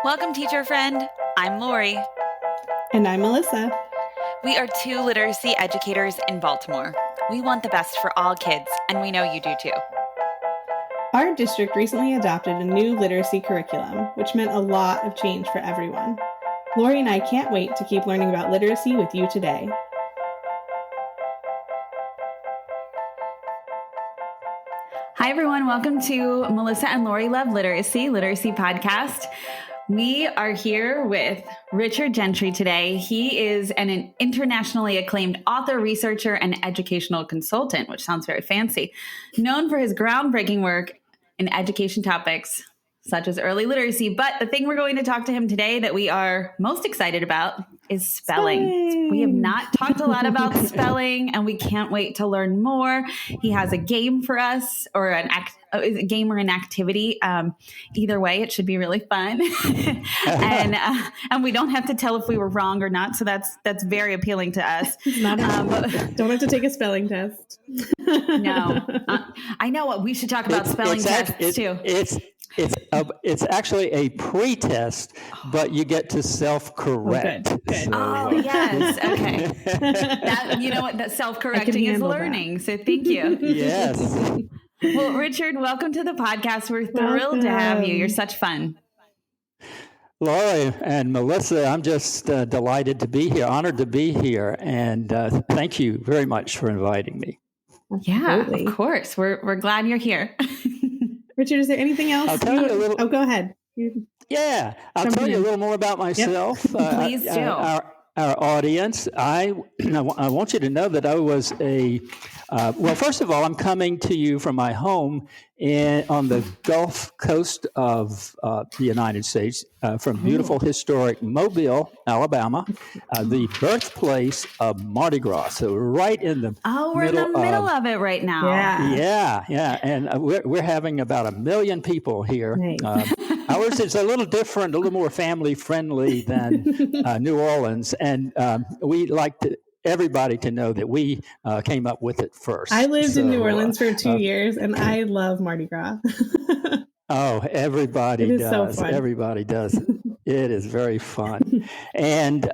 Welcome, teacher friend. I'm Lori. And I'm Melissa. We are two literacy educators in Baltimore. We want the best for all kids, and we know you do too. Our district recently adopted a new literacy curriculum, which meant a lot of change for everyone. Lori and I can't wait to keep learning about literacy with you today. Hi, everyone. Welcome to Melissa and Lori Love Literacy Podcast. We are here with Richard Gentry today. He is an internationally acclaimed author, researcher, and educational consultant, which sounds very fancy, known for his groundbreaking work in education topics such as early literacy. But the thing we're going to talk to him today that we are most excited about is spelling. We have not talked a lot about spelling, and we can't wait to learn more. He has a game for us, or a game or an activity. Either way, it should be really fun. and we don't have to tell if we were wrong or not. So that's very appealing to us. Don't have to take a spelling test. No, I know what we should talk about spelling tests too. It's actually a pre-test, but you get to self-correct. Oh, good. So, yes. Okay. You know what? That self-correcting is learning. That. So thank you. Yes. Well, Richard, welcome to the podcast. We're thrilled to have you. You're such fun. Lori and Melissa, I'm just delighted to be here, honored to be here, and thank you very much for inviting me. Absolutely. Yeah, of course. We're glad you're here. Richard, is there anything else? I'll tell you a little. Oh, go ahead. I'll tell you a little more about myself. Yep. Please do. Our audience. I want you to know that I was well, first of all, I'm coming to you from my home on the Gulf Coast of the United States, from beautiful historic Mobile, Alabama, the birthplace of Mardi Gras. So right in the we're in the middle of it right now. Yeah, and we're having about 1 million people here. Nice. Ours is a little different, a little more family friendly than New Orleans, and we like everybody to know that we came up with it first. I lived in New Orleans for 2 years, and I love Mardi Gras. Oh, everybody does. So fun. Everybody does. It is very fun. And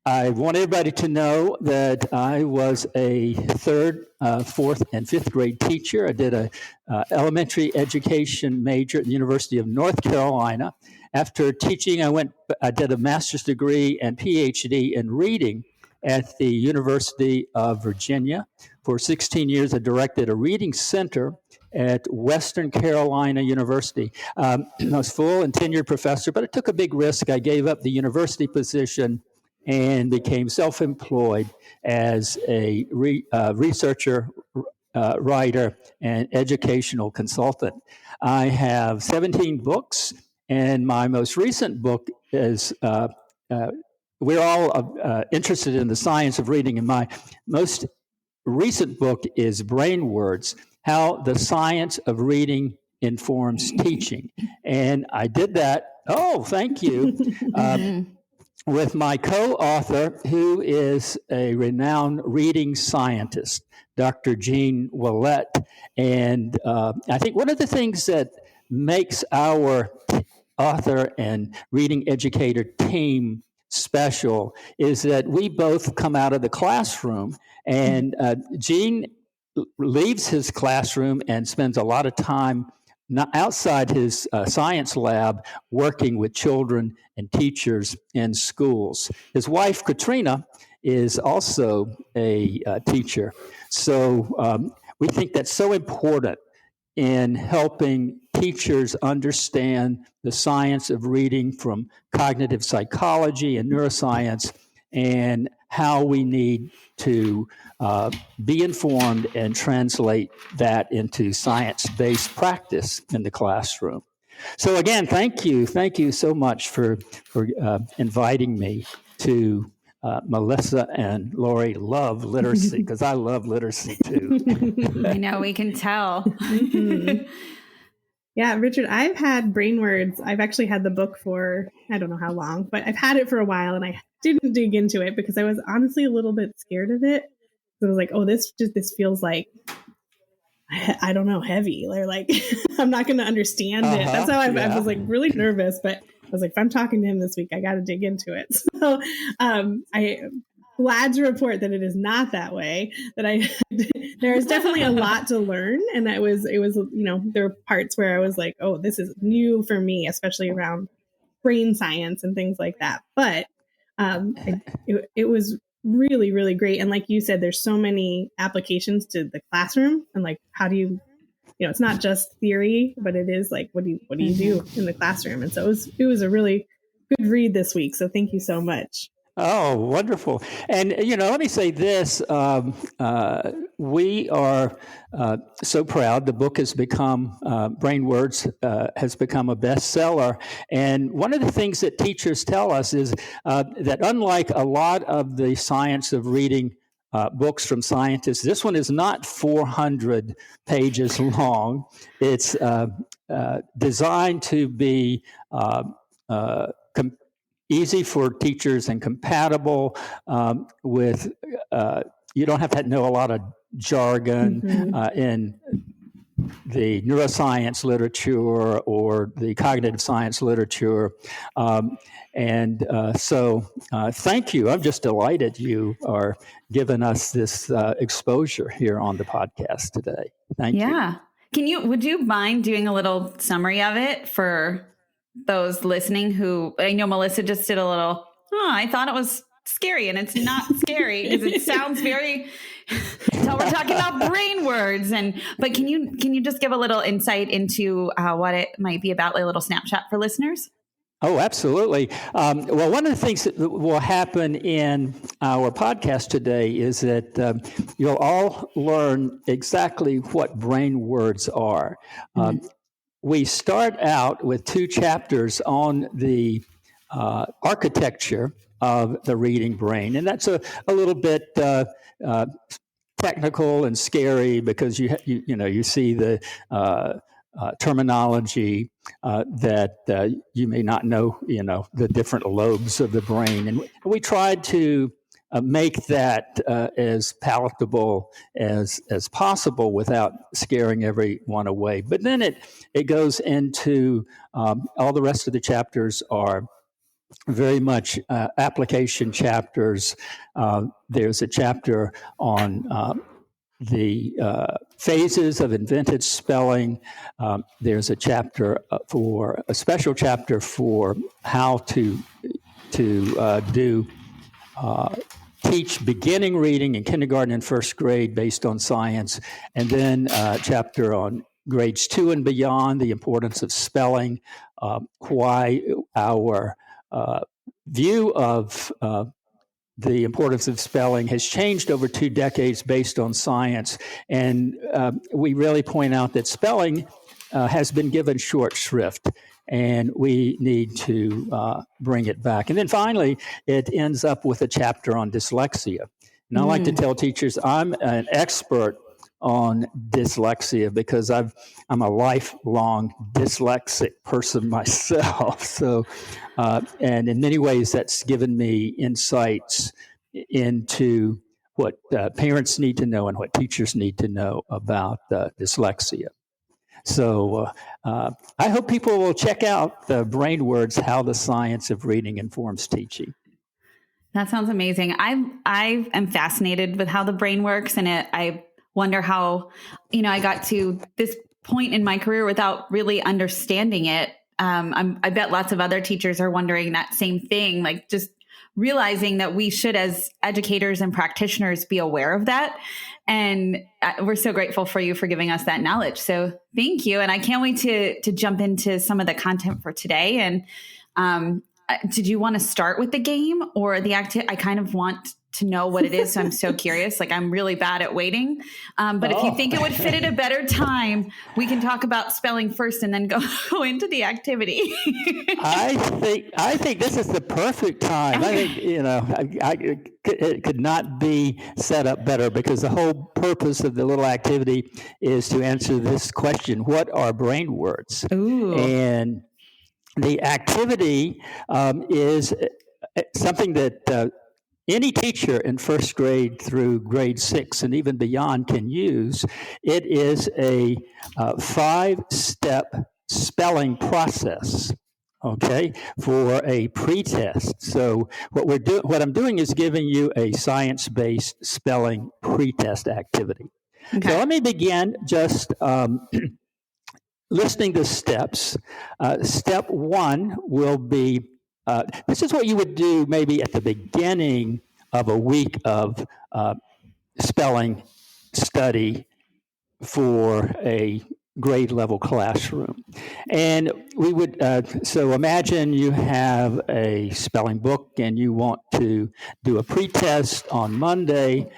I want everybody to know that I was a third, fourth, and fifth grade teacher. I did a elementary education major at the University of North Carolina. After teaching, I did a master's degree and PhD in reading at the University of Virginia. For 16 years, I directed a reading center at Western Carolina University. I was full and tenured professor, but I took a big risk. I gave up the university position and became self-employed as a researcher, writer, and educational consultant. I have 17 books, and my most recent book is we're all interested in the science of reading, and my most recent book is Brain Words, How the Science of Reading Informs Teaching. And I did that, thank you, with my co-author, who is a renowned reading scientist, Dr. Jean Willett. And I think one of the things that makes our author and reading educator team special is that we both come out of the classroom, and Gene leaves his classroom and spends a lot of time outside his science lab working with children and teachers in schools. His wife, Katrina, is also a teacher. So we think that's so important in helping teachers understand the science of reading from cognitive psychology and neuroscience, and how we need to be informed and translate that into science-based practice in the classroom. So again, thank you so much for inviting me to Melissa and Lori Love Literacy, because I love literacy too. I know, we can tell. Mm-hmm. Yeah, Richard, I've had Brain Words. I've actually had the book for, I don't know how long, but I've had it for a while, and I didn't dig into it because I was honestly a little bit scared of it. So I was like, this feels like, I don't know, heavy, or like I'm not going to understand it. That's how I was like really nervous, but was like, if I'm talking to him this week, I got to dig into it. So I'm glad to report that it is not that way, that there is definitely a lot to learn. And it was, there were parts where I was like, oh, this is new for me, especially around brain science and things like that. But it was really, really great. And like you said, there's so many applications to the classroom, and like, how do you, it's not just theory, but it is like, what do you do in the classroom? And so it was a really good read this week. So thank you so much. Oh, wonderful. And, let me say this. We are so proud. The book has become, Brain Words has become a bestseller. And one of the things that teachers tell us is that unlike a lot of the science of reading books from scientists, this one is not 400 pages long. It's designed to be easy for teachers and compatible with, you don't have to know a lot of jargon in the neuroscience literature or the cognitive science literature. So thank you. I'm just delighted you are giving us this exposure here on the podcast today. Thank you. Yeah. Would you mind doing a little summary of it for those listening who, I know Melissa just did a little, I thought it was scary, and it's not scary because it sounds very, so we're talking about brain words. But can you just give a little insight into what it might be about, like a little snapshot for listeners? Oh, absolutely. Well, one of the things that will happen in our podcast today is that you'll all learn exactly what brain words are. We start out with 2 chapters on the architecture of the reading brain, and that's a little bit technical and scary because you see the terminology that you may not know, the different lobes of the brain, and we tried to make that as palatable as possible without scaring everyone away. But then it goes into all the rest of the chapters are very much application chapters. There's a chapter on the phases of invented spelling. There's a chapter a special chapter for how to teach beginning reading in kindergarten and first grade based on science, and then a chapter on grades 2 and beyond, the importance of spelling, why our view of the importance of spelling has changed over 2 decades based on science. And we really point out that spelling has been given short shrift, and we need to bring it back. And then finally, it ends up with a chapter on dyslexia. And I like to tell teachers I'm an expert on dyslexia because I'm a lifelong dyslexic person myself. So, and in many ways, that's given me insights into what parents need to know and what teachers need to know about dyslexia. So I hope people will check out the Brain Words, How the Science of Reading Informs Teaching. That sounds amazing. I am fascinated with how the brain works, and I wonder how, I got to this point in my career without really understanding it. I bet lots of other teachers are wondering that same thing, like just realizing that we should, as educators and practitioners, be aware of that. And we're so grateful for you for giving us that knowledge. So thank you. And I can't wait to jump into some of the content for today. And did you want to start with the game or the activity? I kind of want to know what it is. So I'm so curious. Like, I'm really bad at waiting. But if you think it would fit at a better time, we can talk about spelling first and then go into the activity. I think this is the perfect time. I think, it could not be set up better because the whole purpose of the little activity is to answer this question: what are brain words? Ooh. And the activity is something that any teacher in first grade through grade 6 and even beyond can use. It is a 5-step spelling process. okay, for a pretest. So what I'm doing is giving you a science-based spelling pretest activity. Okay. So let me begin just listing the steps. Step one will be, this is what you would do maybe at the beginning of a week of spelling study for a grade level classroom. And we would, so imagine you have a spelling book and you want to do a pretest on Monday.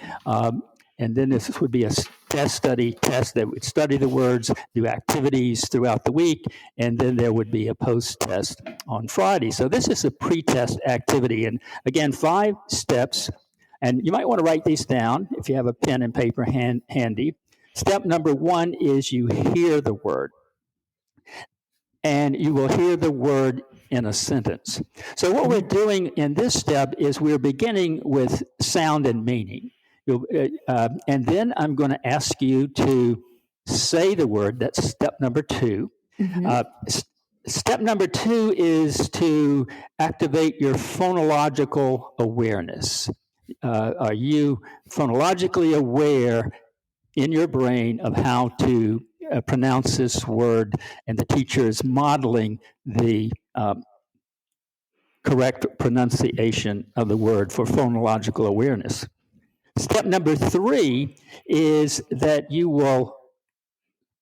And then this would be a test that would study the words, do activities throughout the week, and then there would be a post-test on Friday. So this is a pretest activity. And again, 5 steps. And you might want to write these down if you have a pen and paper handy. Step number 1 is you hear the word. And you will hear the word in a sentence. So what we're doing in this step is we're beginning with sound and meaning. And then I'm going to ask you to say the word. That's step number 2. Mm-hmm. Step number 2 is to activate your phonological awareness. Are you phonologically aware in your brain of how to pronounce this word? And the teacher is modeling the correct pronunciation of the word for phonological awareness. Step number 3 is that you will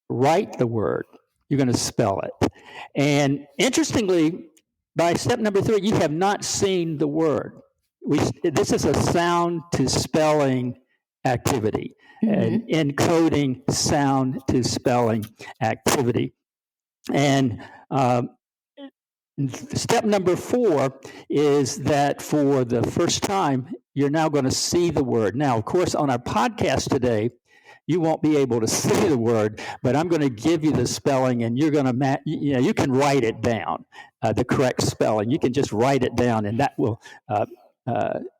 write the word. You're going to spell it. And interestingly, by step number 3, you have not seen the word. This is a sound to spelling activity, an encoding sound to spelling activity. And step number 4 is that for the first time, you're now going to see the word. Now, of course, on our podcast today, you won't be able to see the word, but I'm going to give you the spelling, and you're going to, you can write it down, the correct spelling. You can just write it down, and that will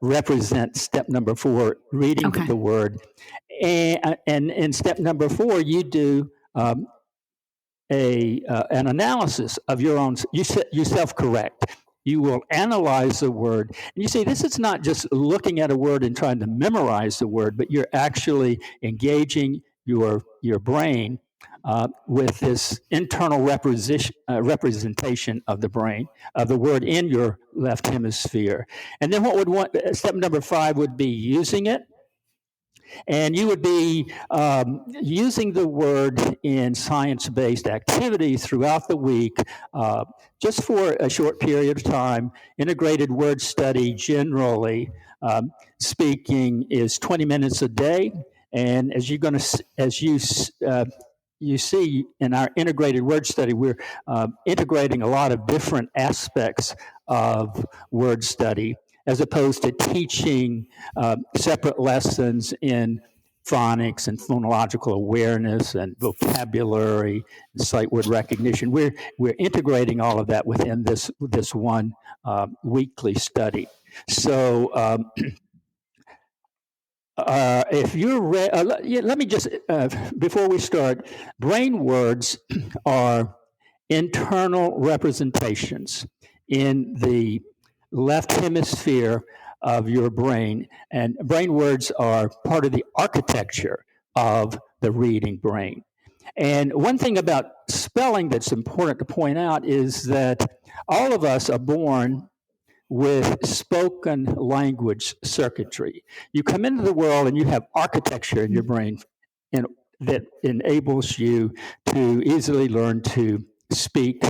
represent step number 4, reading the word. And in step number 4, you do an analysis of your own. You self-correct. You will analyze the word. And you see, this is not just looking at a word and trying to memorize the word, but you're actually engaging your brain with this internal representation of the brain, of the word in your left hemisphere. And then step number 5 would be using it. And you would be using the word in science-based activities throughout the week, just for a short period of time. Integrated word study, generally speaking, is 20 minutes a day. And as you see in our integrated word study, we're integrating a lot of different aspects of word study, as opposed to teaching separate lessons in phonics and phonological awareness and vocabulary and sight word recognition. We're integrating all of that within this one weekly study. So if you're ready, let me just, before we start, brain words are internal representations in the left hemisphere of your brain, and brain words are part of the architecture of the reading brain. And one thing about spelling that's important to point out is that all of us are born with spoken language circuitry. You come into the world and you have architecture in your brain that enables you to easily learn to speak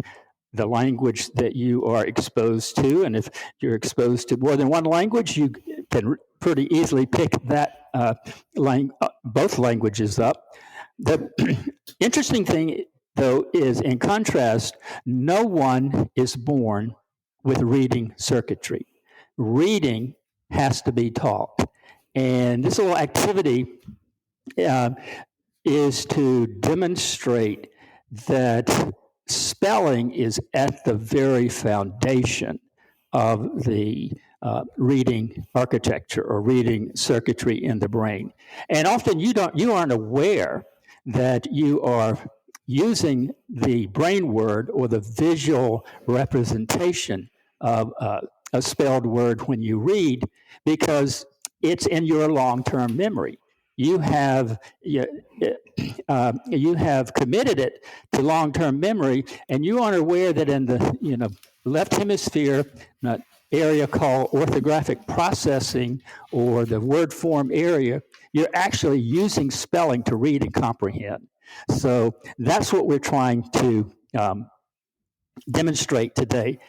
the language that you are exposed to. And if you're exposed to more than one language, you can pretty easily pick that both languages up. The interesting thing, though, is in contrast, no one is born with reading circuitry. Reading has to be taught. And this little activity is to demonstrate that spelling is at the very foundation of the reading architecture or reading circuitry in the brain. And often you aren't aware that you are using the brain word or the visual representation of a spelled word when you read, because it's in your long-term memory. You have committed it to long-term memory, and you aren't aware that in the left hemisphere area called orthographic processing, or the word form area, you're actually using spelling to read and comprehend. So that's what we're trying to demonstrate today.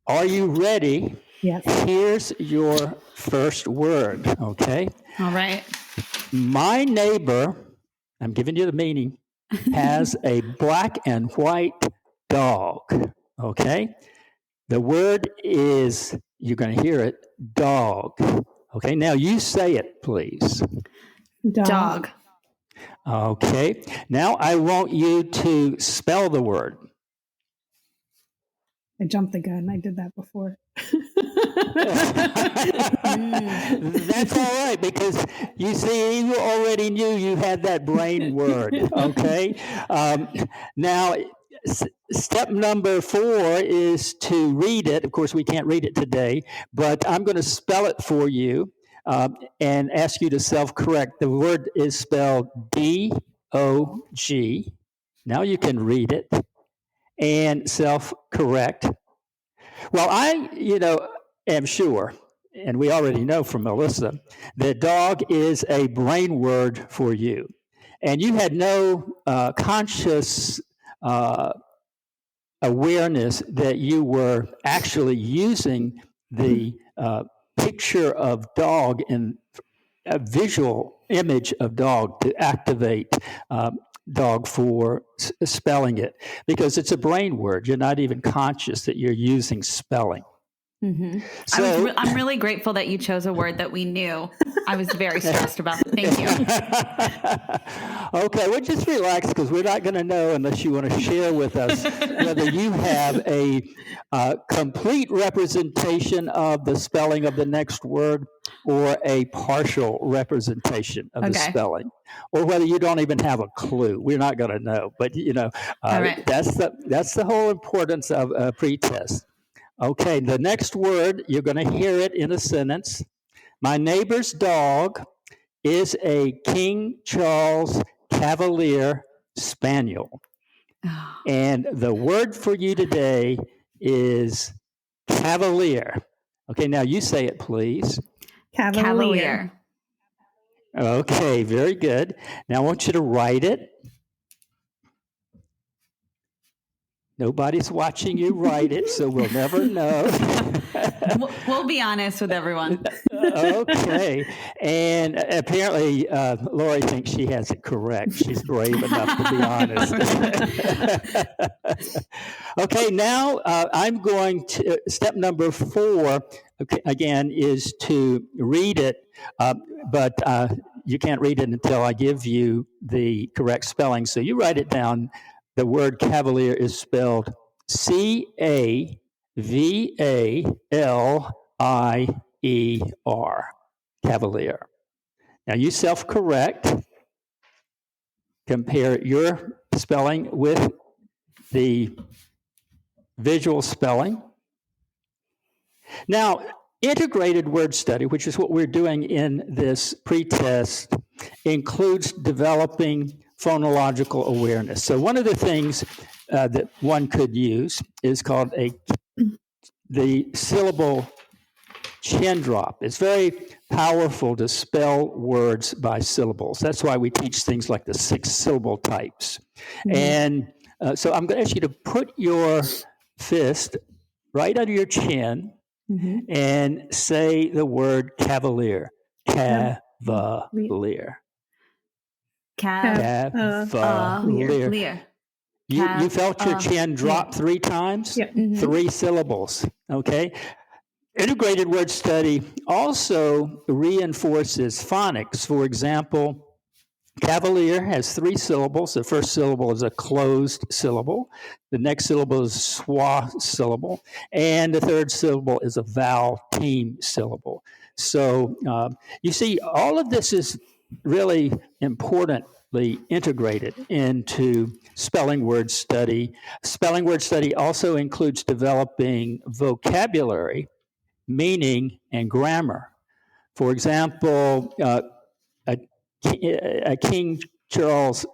Are you ready? Yes. Here's your first word, okay? All right. My neighbor, I'm giving you the meaning, has a black and white dog, okay? The word is, you're going to hear it, dog. Okay, now you say it, please. Dog. Okay, now I want you to spell the word. I jumped the gun. I did that before. That's all right, because you see, you already knew you had that brain word, okay? Now, step number 4 is to read it. Of course, we can't read it today, but I'm going to spell it for you and ask you to self-correct. The word is spelled D-O-G. Now you can read it and self-correct. Well, I, am sure, and we already know from Melissa, that dog is a brain word for you. And you had no conscious awareness that you were actually using the picture of dog in a visual image of dog to activate dog for spelling it, because it's a brain word. You're not even conscious that you're using spelling. Mm-hmm. So, I'm really grateful that you chose a word that we knew. I was very stressed about it. Thank you. Okay, well, just relax, because we're not going to know unless you want to share with us whether you have a complete representation of the spelling of the next word, or a partial representation of the spelling, or whether you don't even have a clue. We're not going to know, but right. That's the whole importance of a pretest. Okay, the next word, you're going to hear it in a sentence. My neighbor's dog is a King Charles Cavalier Spaniel. And the word for you today is cavalier. Okay, now you say it, please. Cavalier. Okay, very good. Now I want you to write it. Nobody's watching you write it, so we'll never know. We'll be honest with everyone. Okay. And apparently, Lori thinks she has it correct. She's brave enough to be honest. Okay, now I'm going to, step number 4, again, is to read it, but you can't read it until I give you the correct spelling. So you write it down. The word cavalier is spelled C-A-V-A-L-I-E-R, cavalier. Now you self-correct. Compare your spelling with the visual spelling. Now, integrated word study, which is what we're doing in this pretest, includes developing phonological awareness. So one of the things that one could use is called the syllable chin drop. It's very powerful to spell words by syllables. That's why we teach things like the 6-syllable types. Mm-hmm. And so I'm going to ask you to put your fist right under your chin, mm-hmm, and say the word cavalier. Cavalier. Cavalier. You felt your chin drop 3 times? Yep. Mm-hmm. 3 syllables, okay? Integrated word study also reinforces phonics. For example, cavalier has 3 syllables. The first syllable is a closed syllable. The next syllable is a schwa syllable. And the third syllable is a vowel team syllable. So you see, all of this is really important seamlessly integrated into spelling word study. Spelling word study also includes developing vocabulary, meaning, and grammar. For example, a King Charles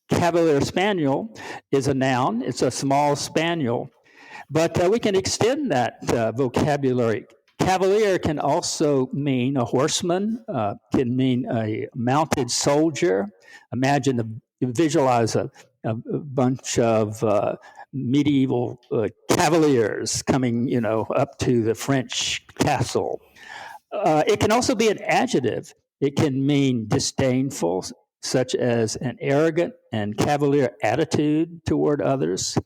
Cavalier Spaniel is a noun. It's a small spaniel, but we can extend that vocabulary. Cavalier can also mean a horseman, can mean a mounted soldier. Visualize a bunch of medieval cavaliers coming, up to the French castle. It can also be an adjective. It can mean disdainful, such as an arrogant and cavalier attitude toward others.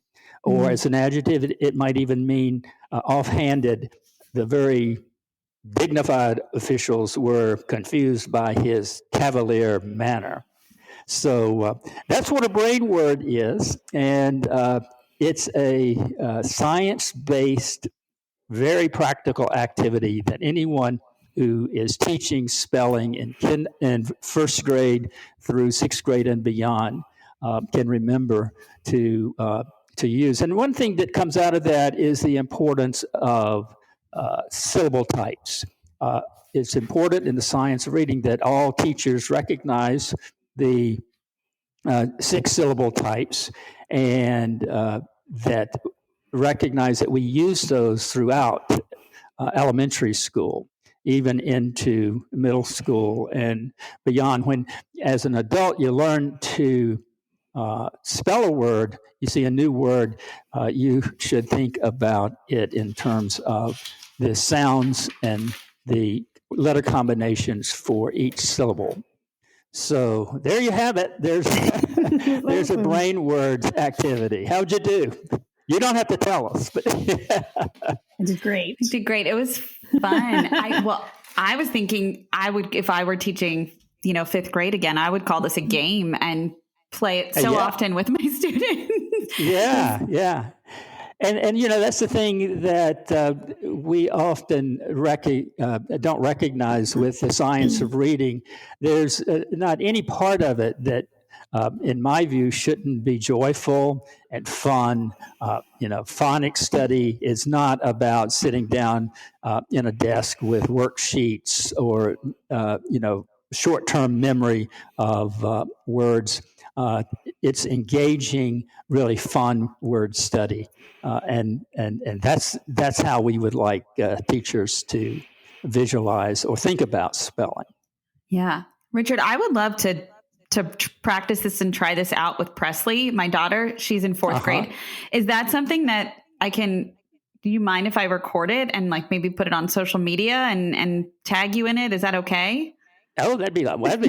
Or as an adjective, it might even mean offhanded. The very dignified officials were confused by his cavalier manner. So that's what a brain word is. And it's a science-based, very practical activity that anyone who is teaching spelling in first grade through sixth grade and beyond can remember to use. And one thing that comes out of that is the importance of syllable types. It's important in the science of reading that all teachers recognize the 6 syllable types and that recognize that we use those throughout elementary school, even into middle school and beyond. When, as an adult, you learn to spell a word, you see a new word, you should think about it in terms of the sounds and the letter combinations for each syllable. So there you have it. There's a brain words activity. How'd you do? You don't have to tell us. But I did great. You did great. It was fun. I was thinking if I were teaching, 5th grade again, I would call this a game and play it so often with my students. Yeah. And that's the thing that we often don't recognize with the science of reading. There's not any part of it that, in my view, shouldn't be joyful and fun. Phonics study is not about sitting down in a desk with worksheets or, short-term memory of words. It's engaging, really fun word study. And that's how we would like teachers to visualize or think about spelling. Yeah. Richard, I would love to practice this and try this out with Presley, my daughter. She's in 4th grade. Is that something that do you mind if I record it and maybe put it on social media and tag you in it? Is that okay? Oh, that'd be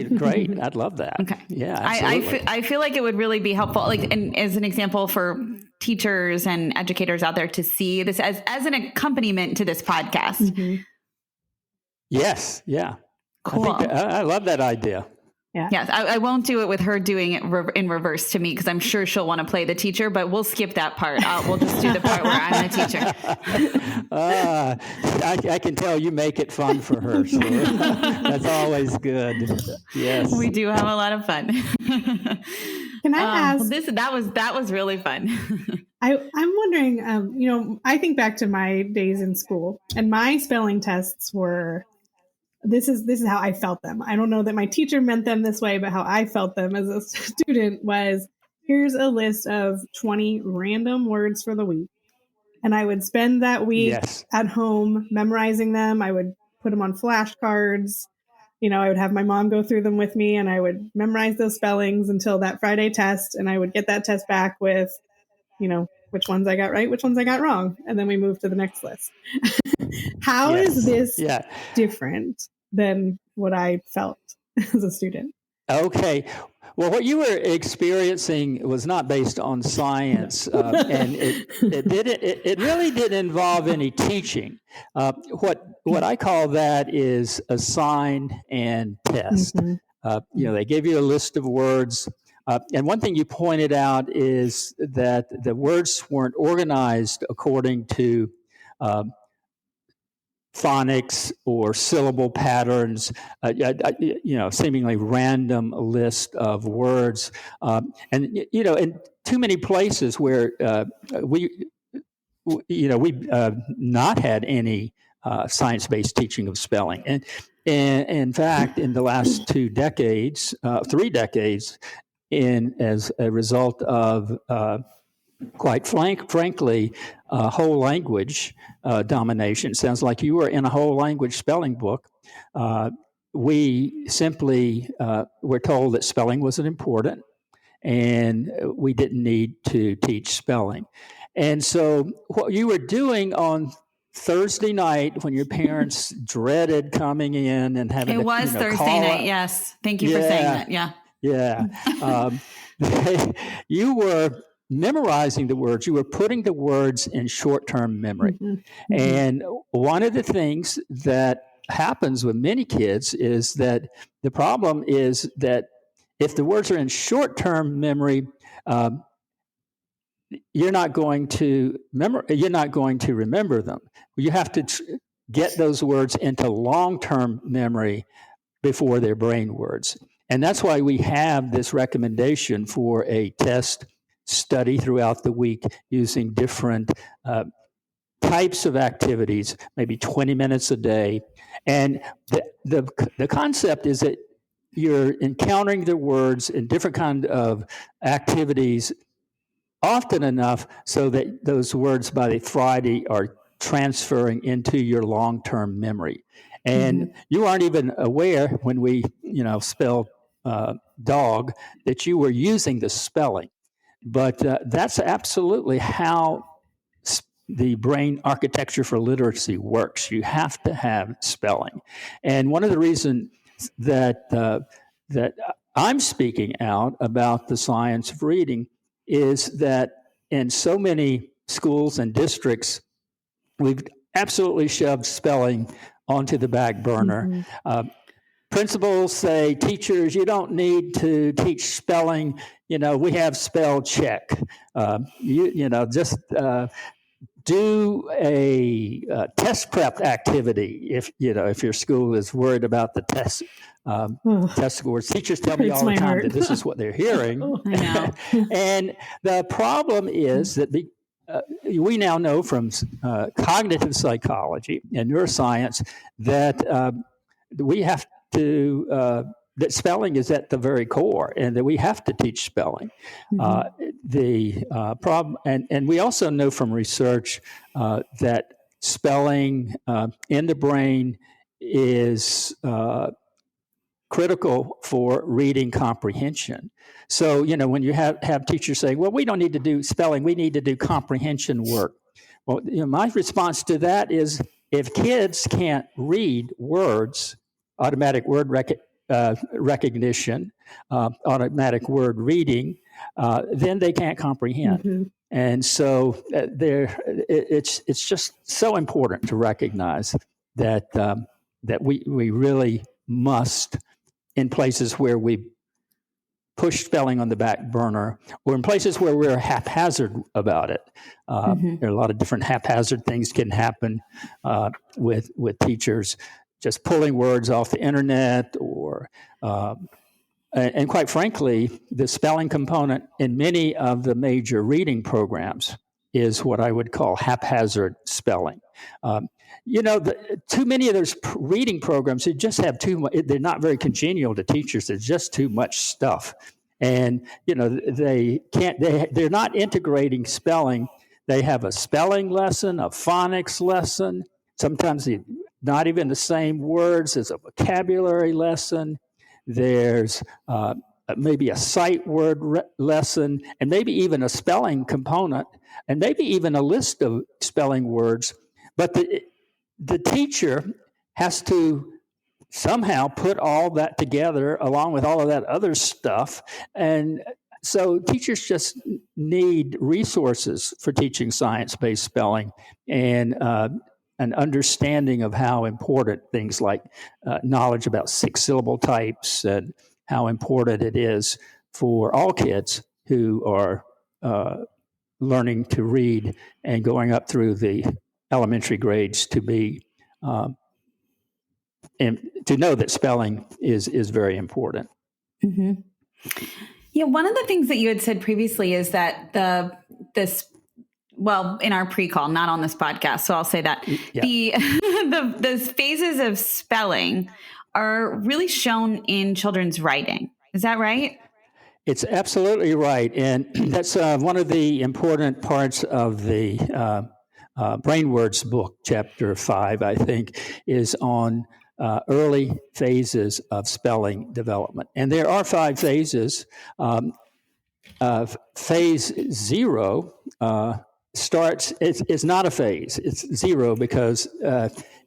great. I'd love that. Okay. Yeah, absolutely. I feel like it would really be helpful, and as an example for teachers and educators out there to see this as an accompaniment to this podcast. Mm-hmm. Yes. Yeah. Cool. I love that idea. Yeah. Yes. I won't do it with her doing it in reverse to me because I'm sure she'll want to play the teacher, but we'll skip that part. We'll just do the part where I'm the teacher. I can tell you make it fun for her. So that's always good. Yes. We do have a lot of fun. Can I ask? That was really fun. I'm wondering, I think back to my days in school, and my spelling tests were, this is how I felt them. I don't know that my teacher meant them this way, but how I felt them as a student was, here's a list of 20 random words for the week. And I would spend that week at home memorizing them. I would put them on flashcards. I would have my mom go through them with me, and I would memorize those spellings until that Friday test. And I would get that test back with, which ones I got right, which ones I got wrong. And then we move to the next list. How is this different than what I felt as a student? Okay. Well, what you were experiencing was not based on science, and it really didn't involve any teaching. What I call that is assign and test. Mm-hmm. They give you a list of words, and one thing you pointed out is that the words weren't organized according to phonics or syllable patterns, seemingly random list of words, in too many places where we've not had any science-based teaching of spelling, and in fact, in the last 3 decades, as a result of quite frankly, whole language domination. Sounds like you were in a whole language spelling book. We simply were told that spelling wasn't important, and we didn't need to teach spelling. And so what you were doing on Thursday night when your parents dreaded coming in and having it was Thursday night. Yes. Thank you for saying that. Yeah. Yeah. You were memorizing the words. You were putting the words in short-term memory. Mm-hmm. And one of the things that happens with many kids is that the problem is that if the words are in short-term memory, you're not going to remember them. You have to get those words into long-term memory before they're brain words. And that's why we have this recommendation for a test study throughout the week using different types of activities, maybe 20 minutes a day. And the concept is that you're encountering the words in different kind of activities often enough so that those words by the Friday are transferring into your long-term memory. And you aren't even aware when we, spell dog that you were using the spelling. But that's absolutely how the brain architecture for literacy works. You have to have spelling. And one of the reasons that I'm speaking out about the science of reading is that in so many schools and districts, we've absolutely shoved spelling onto the back burner. Principals say, teachers, you don't need to teach spelling. We have spell check. Just do a test prep activity if your school is worried about the test scores. Teachers tell me all the time that this is what they're hearing. I know. And the problem is that we now know from cognitive psychology and neuroscience that we have to that spelling is at the very core, and that we have to teach spelling. The problem, and we also know from research that spelling in the brain is critical for reading comprehension. So, when you have teachers saying, well, we don't need to do spelling, we need to do comprehension work. Well, my response to that is, if kids can't read words, automatic word recognition, automatic word reading, then they can't comprehend. And so it's just so important to recognize that that we really must, in places where we push spelling on the back burner, or in places where we're haphazard about it. There are a lot of different haphazard things can happen with teachers just pulling words off the internet, or and quite frankly, the spelling component in many of the major reading programs is what I would call haphazard spelling. Too many of those reading programs, they just have too much. They're not very congenial to teachers. There's just too much stuff, and they can't. They're not integrating spelling. They have a spelling lesson, a phonics lesson. Sometimes not even the same words. There's a vocabulary lesson. There's maybe a sight word lesson, and maybe even a spelling component, and maybe even a list of spelling words. But the teacher has to somehow put all that together along with all of that other stuff. And so teachers just need resources for teaching science-based spelling, and an understanding of how important things like knowledge about 6-syllable types, and how important it is for all kids who are learning to read and going up through the elementary grades to be and to know that spelling is very important. Mm-hmm. Yeah, one of the things that you had said previously is that in our pre-call, not on this podcast, so I'll say that the phases of spelling are really shown in children's writing. Is that right? It's absolutely right, and that's one of the important parts of the Brainwords book, Chapter 5, I think, is on early phases of spelling development. And there are 5 phases. Phase 0 starts, it's not a phase, it's 0 because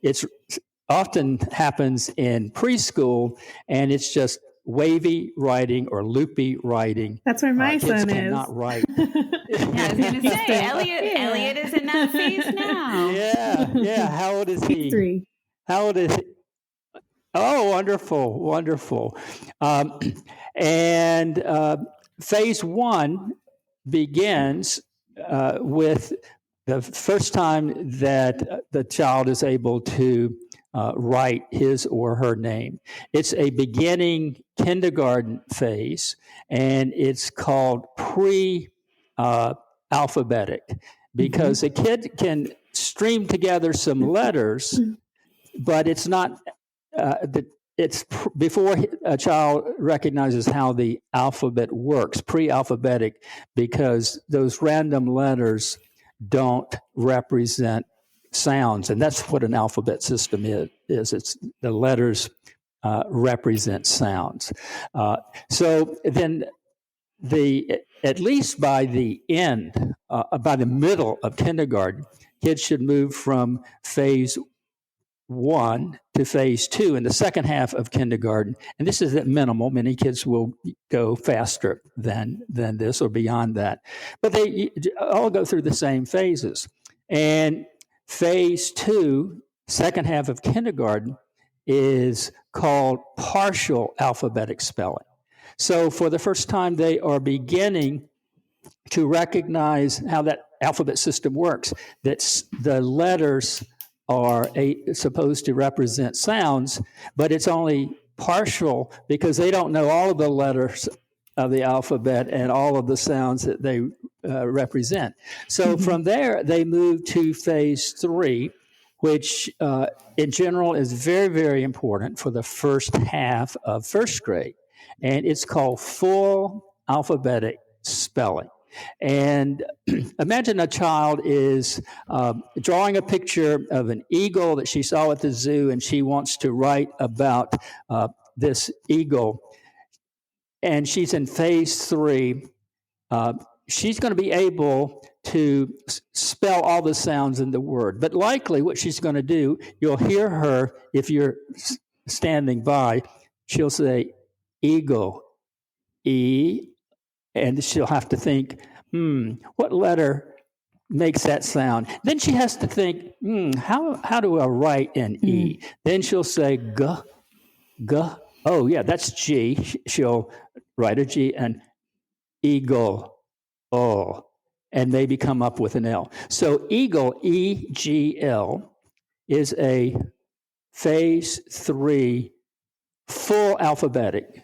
it's often happens in preschool, and it's just wavy writing or loopy writing. That's where my kids son cannot is. Write. Yeah, I was going to say, Elliot is in that phase now. Yeah. How old is he? 3. How old is he? Oh, wonderful. And phase 1 begins with the first time that the child is able to write his or her name. It's a beginning kindergarten phase, and it's called pre-alphabetic because a kid can stream together some letters, but it's not. It's before a child recognizes how the alphabet works, pre-alphabetic, because those random letters don't represent sounds, and that's what an alphabet system is. It's the letters represent sounds. So then at least by the end, by the middle of kindergarten, kids should move from phase 1 to phase 2 in the second half of kindergarten. And this is at minimal. Many kids will go faster than this or beyond that. But they all go through the same phases. And phase 2, second half of kindergarten, is called partial alphabetic spelling. So for the first time, they are beginning to recognize how that alphabet system works, that the letters are supposed to represent sounds, but it's only partial because they don't know all of the letters of the alphabet and all of the sounds that they represent. So from there, they move to phase 3, which in general is very, very important for the first half of first grade. And it's called full alphabetic spelling. And imagine a child is drawing a picture of an eagle that she saw at the zoo, and she wants to write about this eagle. And she's in phase 3. She's going to be able to spell all the sounds in the word. But likely what she's going to do, you'll hear her, if you're standing by, she'll say, eagle, E, and she'll have to think, what letter makes that sound? Then she has to think, how do I write an E? Then she'll say, G. Oh, yeah, that's G. She'll write a G, and eagle, O, and maybe come up with an L. So eagle, E-G-L, is a phase 3 full alphabetic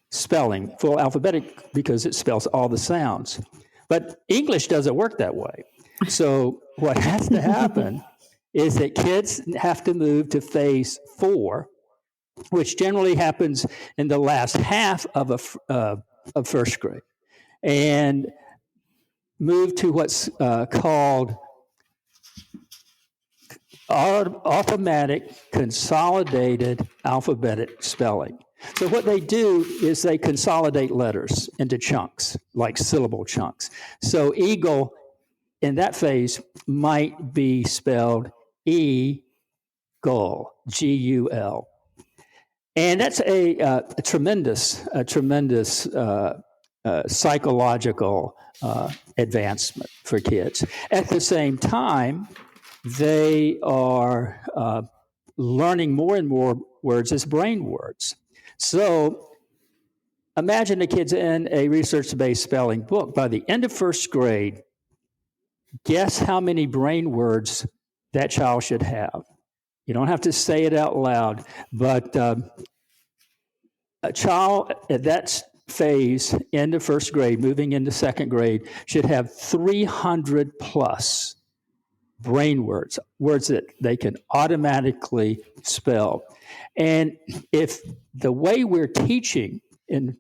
spelling, full alphabetic because it spells all the sounds. But English doesn't work that way. So what has to happen is that kids have to move to phase 4, which generally happens in the last half of first grade, and move to what's called automatic consolidated alphabetic spelling. So what they do is they consolidate letters into chunks, like syllable chunks. So eagle in that phase might be spelled E-gull, G-U-L. And that's a tremendous psychological advancement for kids. At the same time, they are learning more and more words as brain words. So imagine the kids in a research-based spelling book. By the end of first grade, guess how many brain words that child should have. You don't have to say it out loud, but a child at that phase, end of first grade, moving into second grade, should have 300 plus brain words that they can automatically spell. And if the way we're teaching in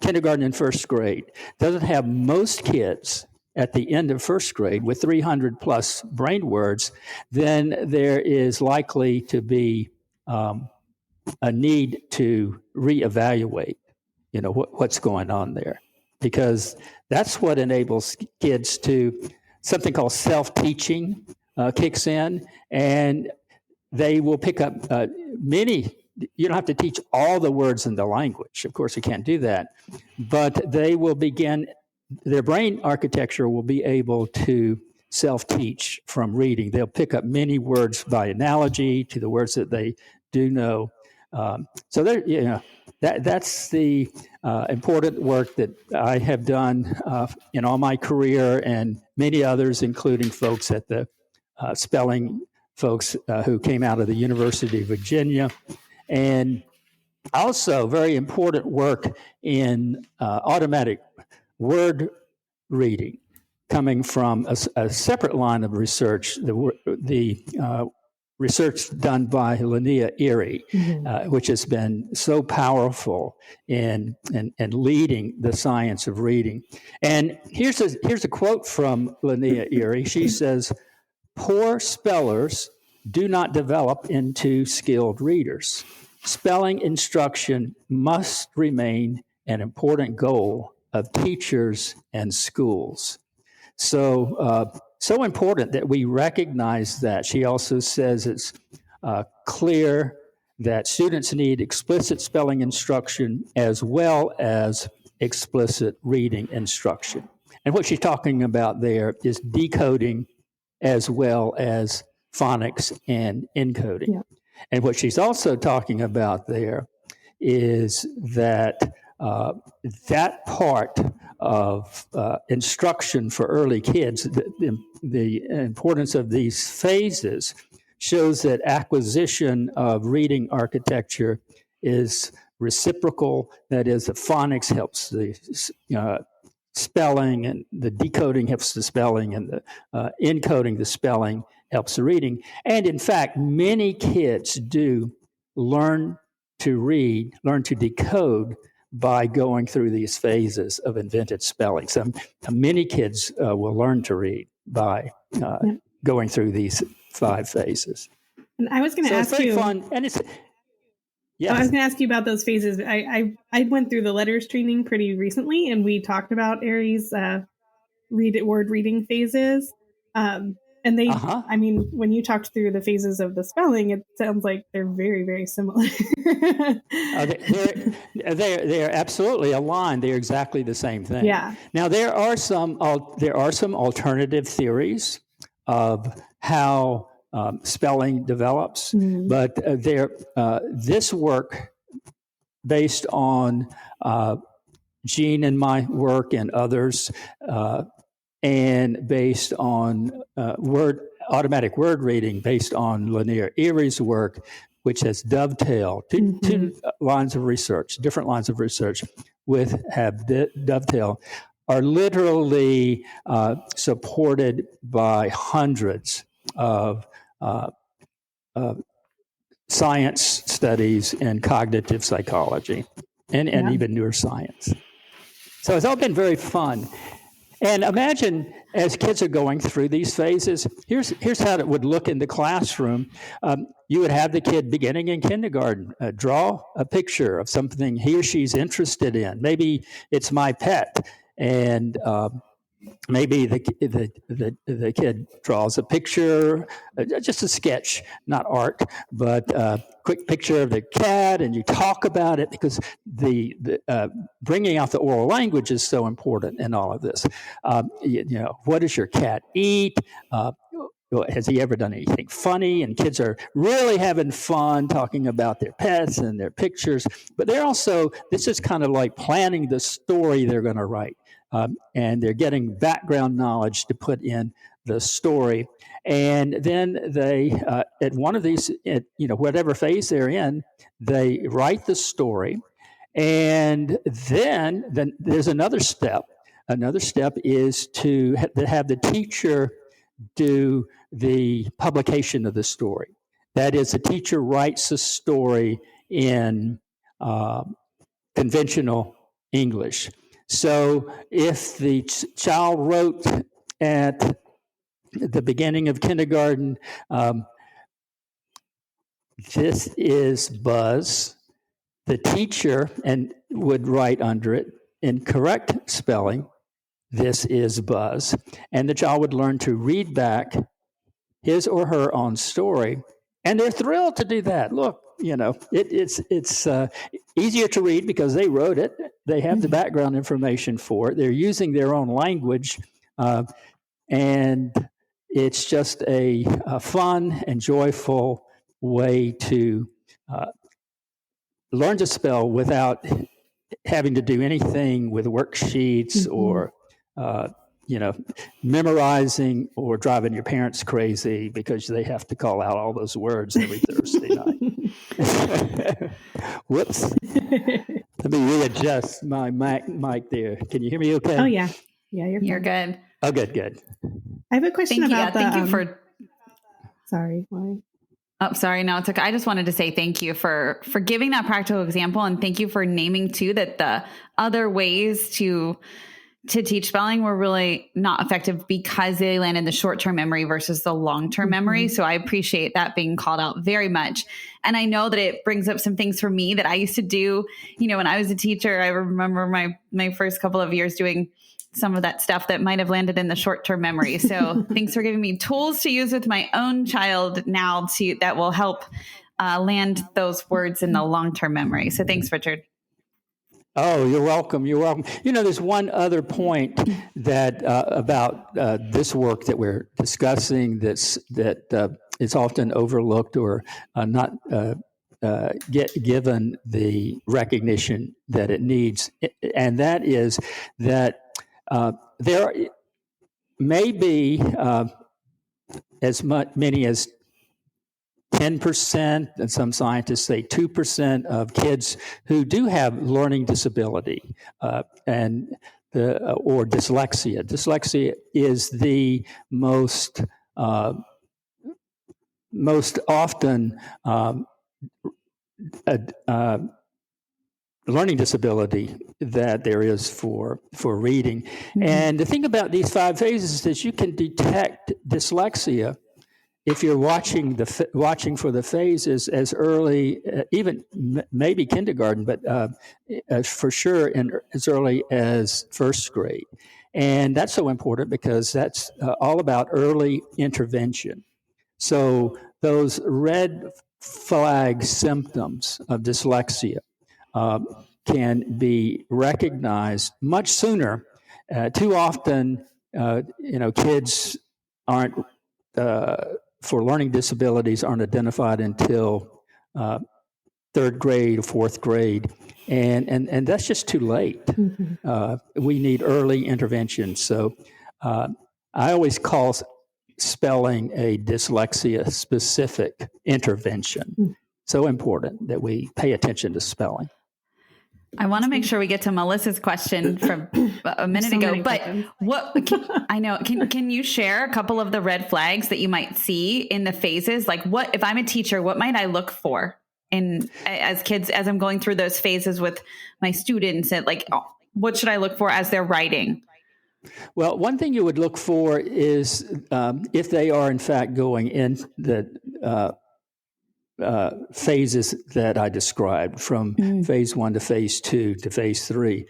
kindergarten and first grade doesn't have most kids at the end of first grade with 300 plus brain words, then there is likely to be a need to reevaluate, what's going on there, because that's what enables kids to, something called self-teaching kicks in, and they will pick up many. You don't have to teach all the words in the language. Of course, you can't do that, but they will begin, their brain architecture will be able to self-teach from reading. They'll pick up many words by analogy to the words that they do know. So there, that's the important work that I have done in all my career, and many others, including folks at the spelling folks who came out of the University of Virginia, and also very important work in automatic word reading, coming from a separate line of research, the research done by Linnea Erie, which has been so powerful in leading the science of reading. And here's a quote from Linnea Erie. She says, "Poor spellers do not develop into skilled readers. Spelling instruction must remain an important goal of teachers and schools." So important that we recognize that. She also says it's clear that students need explicit spelling instruction as well as explicit reading instruction. And what she's talking about there is decoding as well as phonics and encoding. Yeah. And what she's also talking about there is that that part of instruction for early kids, the importance of these phases, shows that acquisition of reading architecture is reciprocal. That is, the phonics helps the spelling, and the decoding helps the spelling, and the encoding the spelling helps the reading. And in fact, many kids do learn to read, learn to decode by going through these phases of invented spelling. So many kids will learn to read by going through these 5 phases. And I was going to ask you, it's very fun, and it's. Yes. I was going to ask you about those phases. I went through the letters training pretty recently, and we talked about Erie's word reading phases. And they, I mean, when you talked through the phases of the spelling, it sounds like they're very, very similar. They're absolutely aligned. They're exactly the same thing. Yeah. Now there are some alternative theories of how spelling develops, but this work, based on Gene and my work and others, and based on automatic word reading, based on Linnea Erie's work, which has dovetailed two lines of research, different lines of research, dovetail, are literally supported by hundreds of science studies in cognitive psychology and even neuroscience. So it's all been very fun. And imagine, as kids are going through these phases, here's how it would look in the classroom. You would have the kid beginning in kindergarten draw a picture of something he or she's interested in. Maybe it's my pet, and maybe the kid draws a picture, just a sketch, not art, but a quick picture of the cat, and you talk about it, because the bringing out the oral language is so important in all of this. What does your cat eat? Has he ever done anything funny? And kids are really having fun talking about their pets and their pictures, but this is kind of like planning the story they're going to write. And they're getting background knowledge to put in the story. And then they, at one of these, whatever phase they're in, they write the story. And then there's another step. Another step is to have the teacher do the publication of the story. That is, the teacher writes the story in conventional English. So if the child wrote at the beginning of kindergarten, this is Buzz, the teacher would write under it in correct spelling, this is Buzz, and the child would learn to read back his or her own story, and they're thrilled to do that. Look, it's easier to read because they wrote it. They have the background information for it. They're using their own language, and it's just a fun and joyful way to learn to spell without having to do anything with worksheets or memorizing or driving your parents crazy because they have to call out all those words every Thursday night. Whoops. Let me readjust my mic there. Can you hear me okay? Oh, yeah. Yeah, you're good. Oh, good. I have a question about thank you for... Sorry, why? Oh, sorry. No, it's okay. I just wanted to say thank you for giving that practical example. And thank you for naming too, that the other ways to teach spelling were really not effective because they land in the short-term memory versus the long-term memory. So I appreciate that being called out very much. And I know that it brings up some things for me that I used to do, when I was a teacher. I remember my first couple of years doing some of that stuff that might have landed in the short-term memory. So thanks for giving me tools to use with my own child now that will help land those words in the long-term memory. So thanks, Richard. Oh, you're welcome. You're welcome. There's one other point that about this work that we're discussing that is often overlooked or not given the recognition that it needs, and that is that there may be as many as 10%, and some scientists say 2% of kids who do have learning disability or dyslexia. Dyslexia is the most often learning disability that there is for reading. Mm-hmm. And the thing about these 5 phases is that you can detect dyslexia if you're watching for the phases as early, even maybe kindergarten, but for sure as early as first grade. And that's so important because that's all about early intervention. So those red flag symptoms of dyslexia can be recognized much sooner. Too often, kids aren't for learning disabilities aren't identified until 3rd grade or 4th grade, and that's just too late. Mm-hmm. We need early intervention. So I always call spelling a dyslexia-specific intervention. Mm-hmm. So important that we pay attention to spelling. I want to make sure we get to Melissa's question from a minute ago, but can you share a couple of the red flags that you might see in the phases? Like if I'm a teacher, what might I look for as I'm going through those phases with my students, and what should I look for as they're writing? Well, one thing you would look for is if they are in fact going in the phases that I described, from phase 1 to phase 2 to phase 3.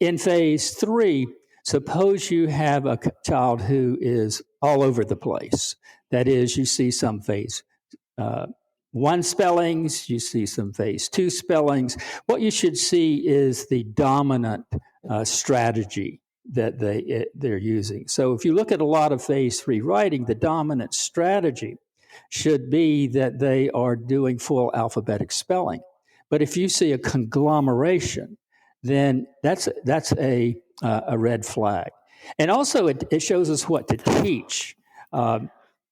In phase 3, suppose you have a child who is all over the place. That is, you see some phase 1 spellings, you see some phase 2 spellings. What you should see is the dominant strategy that they're using. So if you look at a lot of phase 3 writing, the dominant strategy should be that they are doing full alphabetic spelling. But if you see a conglomeration, then that's a red flag. And also, it shows us what to teach.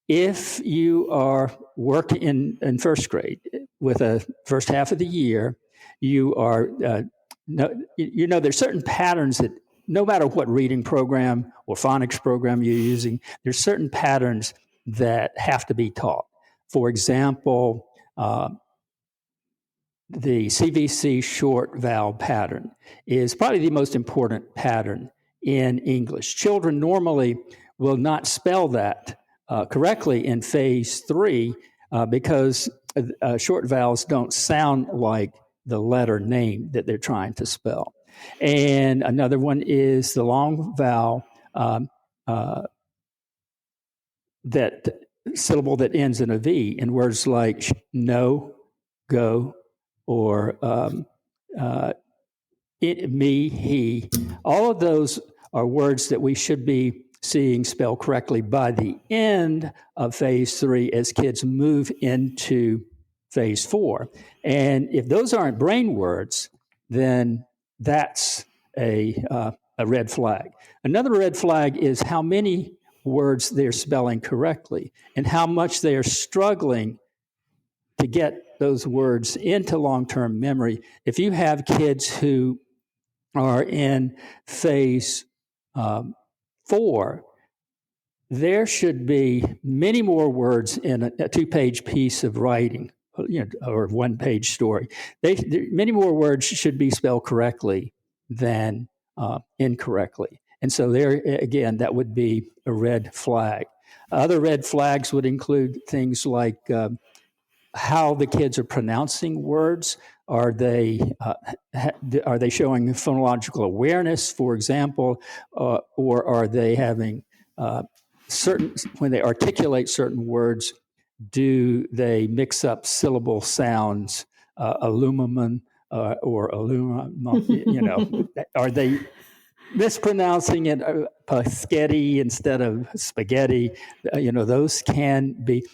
If you are working in first grade with a first half of the year, you are, there's certain patterns that no matter what reading program or phonics program you're using, there's certain patterns that have to be taught. For example, the CVC short vowel pattern is probably the most important pattern in English. Children normally will not spell that correctly in phase 3 because short vowels don't sound like the letter name that they're trying to spell. And another one is the long vowel that syllable that ends in a V in words like no, go, or me, he. All of those are words that we should be seeing spelled correctly by the end of phase 3 as kids move into phase 4. And if those aren't brain words, then that's a red flag. Another red flag is how many words they're spelling correctly and how much they are struggling to get those words into long-term memory. If you have kids who are in phase 4, there should be many more words in a 2-page piece of writing, or 1-page story. Many more words should be spelled correctly than incorrectly. And so there, again, that would be a red flag. Other red flags would include things like how the kids are pronouncing words. Are they showing phonological awareness, for example, or are they having when they articulate certain words, do they mix up syllable sounds, aluminum or aluminum? Are they mispronouncing it paschetti instead of spaghetti? Those can be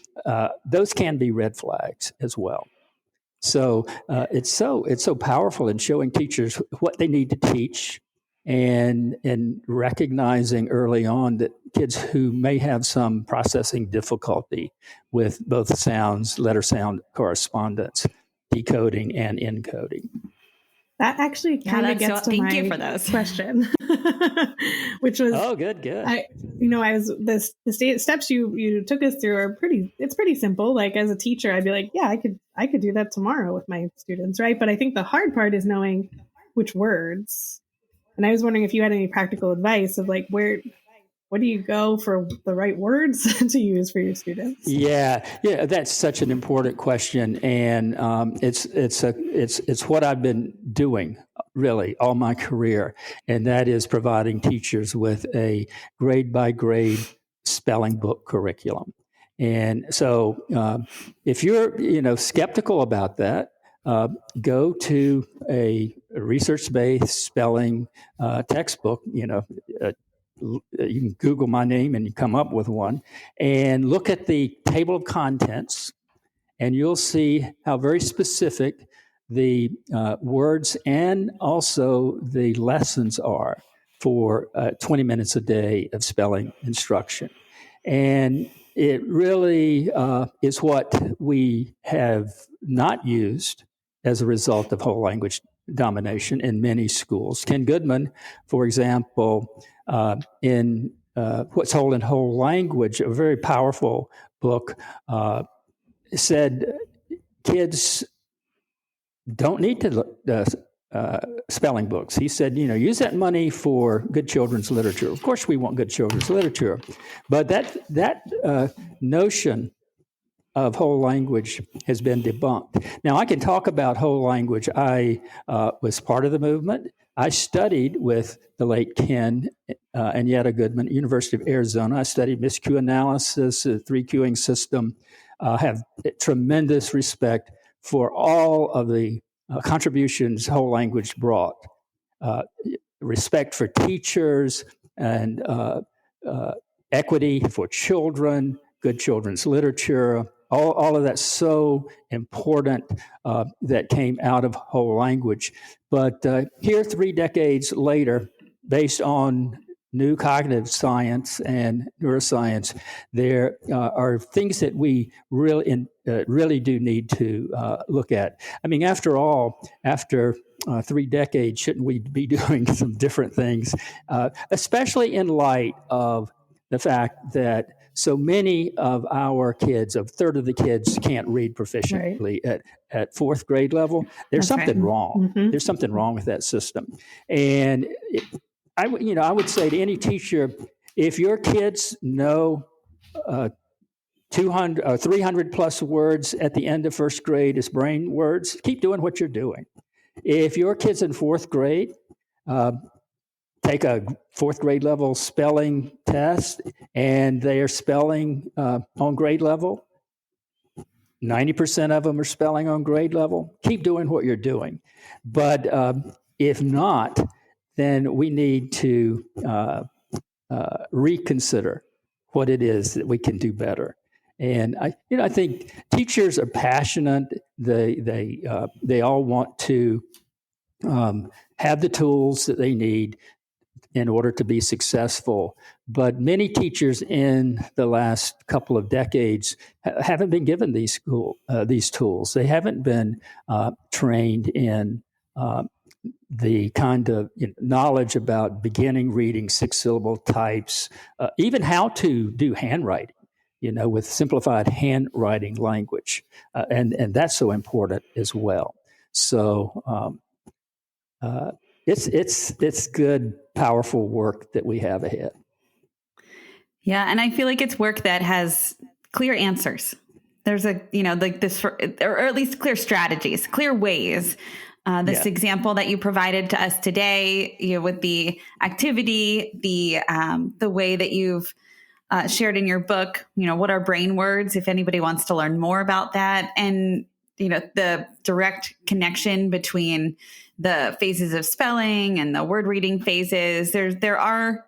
red flags as well. So it's so powerful in showing teachers what they need to teach, and recognizing early on that kids who may have some processing difficulty with both sounds, letter sound correspondence, decoding and encoding. That actually kind of gets to my question, which was good. I was the steps you took us through are pretty simple. Like as a teacher, I'd be like, yeah, I could do that tomorrow with my students, right? But I think the hard part is knowing which words. And I was wondering if you had any practical advice of like where do you go for the right words to use for your students? Yeah, that's such an important question, and it's what I've been doing really all my career, and that is providing teachers with a grade by grade spelling book curriculum. And so, if you're skeptical about that, go to a research-based spelling textbook. You can Google my name and you come up with one, and look at the table of contents, and you'll see how very specific the words and also the lessons are for 20 minutes a day of spelling instruction. And it really is what we have not used as a result of whole language domination in many schools. Ken Goodman, for example, in What's Whole in Whole Language, a very powerful book, said kids don't need to spelling books. He said, use that money for good children's literature. Of course, we want good children's literature, but that notion of whole language has been debunked. Now, I can talk about whole language. I was part of the movement. I studied with the late Ken and Yetta Goodman at University of Arizona. I studied miscue analysis, the 3-cueing system. Have tremendous respect for all of the contributions whole language brought. Respect for teachers and equity for children, good children's literature, all of that's so important that came out of whole language. But here, 3 decades later, based on new cognitive science and neuroscience, there are things that we really do need to look at. I mean, after all, after 3 decades, shouldn't we be doing some different things, especially in light of the fact that so many of our kids, a third of the kids, can't read proficiently at 4th grade level. There's something wrong. Mm-hmm. There's something wrong with that system. And I would say to any teacher, if your kids know 200 or 300 plus words at the end of 1st grade as brain words, keep doing what you're doing. If your kid's in 4th grade, take a 4th grade level spelling test, and they are spelling on grade level. 90% of them are spelling on grade level. Keep doing what you're doing. But if not, then we need to reconsider what it is that we can do better. And I think teachers are passionate. They all want to have the tools that they need in order to be successful. But many teachers in the last couple of decades haven't been given these tools. They haven't been trained in the kind of knowledge about beginning reading 6-syllable types, even how to do handwriting, with simplified handwriting language. And that's so important as well. So it's good, powerful work that we have ahead. Yeah, and I feel like it's work that has clear answers. There's like this, or at least clear strategies, clear ways. This example that you provided to us today, with the activity, the way that you've shared in your book, what are brain words, if anybody wants to learn more about that, and the direct connection between the phases of spelling and the word reading phases. There are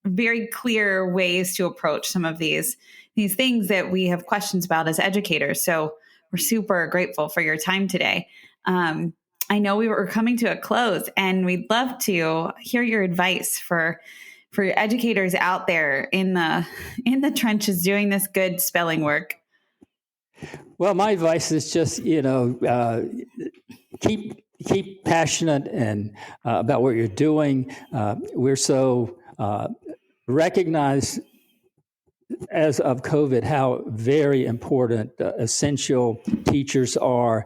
very clear ways to approach some of these things that we have questions about as educators. So we're super grateful for your time today. I know we were coming to a close, and we'd love to hear your advice for educators out there in the trenches doing this good spelling work. Well, my advice is just keep passionate and about what you're doing. We're so recognized as of COVID how very important essential teachers are.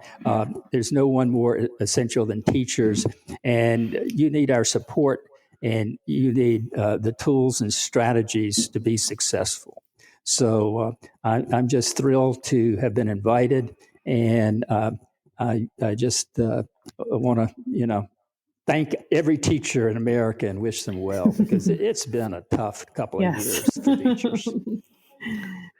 There's no one more essential than teachers, and you need our support, and you need the tools and strategies to be successful. So I'm just thrilled to have been invited, and I just want to thank every teacher in America and wish them well, because it's been a tough couple of years for teachers.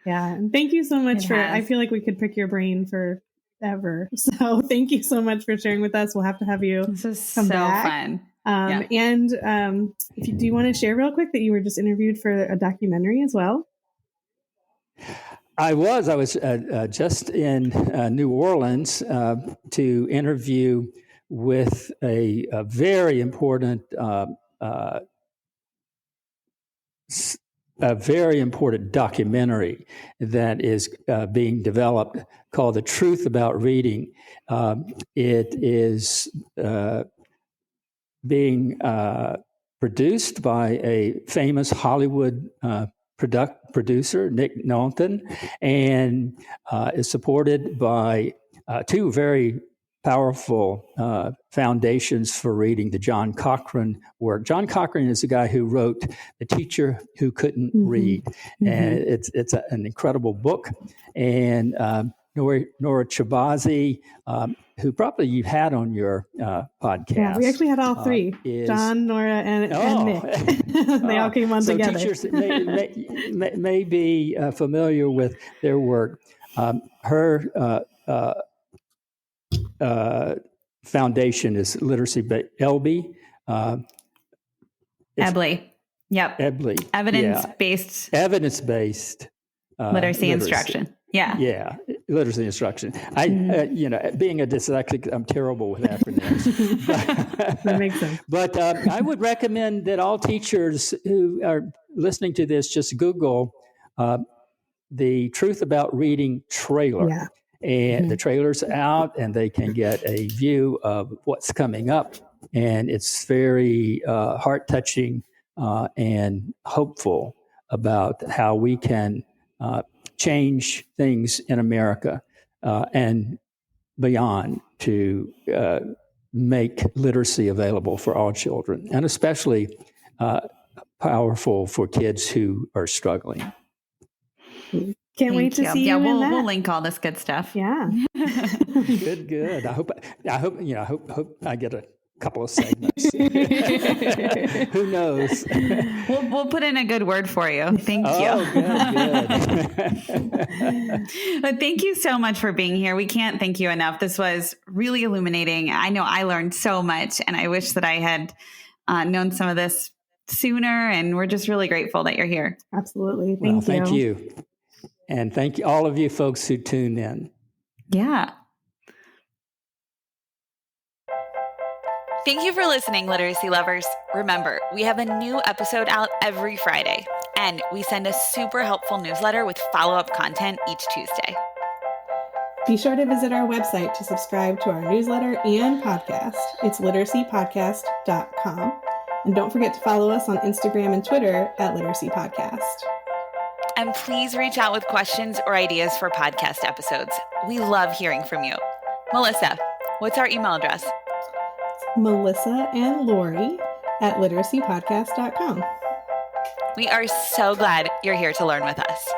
Yeah. And thank you so much I feel like we could pick your brain forever. So thank you so much for sharing with us. We'll have to have you This is come so back. fun. And do you want to share real quick that you were just interviewed for a documentary as well? I was just in New Orleans to interview with a very important documentary that is being developed called The Truth About Reading. It is being produced by a famous Hollywood producer, Nick Nolte, and is supported by 2 very powerful foundations for reading, the John Cochrane work. John Cochrane is the guy who wrote The Teacher Who Couldn't Read, and it's an incredible book. And Nora Chabazi, who probably you've had on your podcast. Yeah, we actually had all 3, John, Nora, and Nick. They all came on together. Teachers may be familiar with their work. Her foundation is Literacy ELBI. EBLI. Yep. EBLI. Evidence-based literacy instruction. Yeah. Yeah. literacy instruction. Being a dyslexic, I'm terrible with acronyms. That makes sense. But I would recommend that all teachers who are listening to this just Google the Truth About Reading trailer. Yeah. And the trailer's out, and they can get a view of what's coming up. And it's very heart-touching and hopeful about how we can change things in America and beyond to make literacy available for all children, and especially powerful for kids who are struggling. Can't wait to see you in that. We'll link all this good stuff. Yeah. Good. I hope I get a couple of segments. Who knows? We'll put in a good word for you. Thank you. Good. But thank you so much for being here. We can't thank you enough. This was really illuminating. I know I learned so much, and I wish that I had known some of this sooner. And we're just really grateful that you're here. Absolutely. Thank you. And thank you, all of you folks who tuned in. Yeah. Thank you for listening, literacy lovers. Remember, we have a new episode out every Friday, and we send a super helpful newsletter with follow-up content each Tuesday. Be sure to visit our website to subscribe to our newsletter and podcast. It's literacypodcast.com. And don't forget to follow us on Instagram and Twitter at Literacy Podcast. And please reach out with questions or ideas for podcast episodes. We love hearing from you. Melissa, what's our email address? Melissa and Lori at literacypodcast.com. We are so glad you're here to learn with us.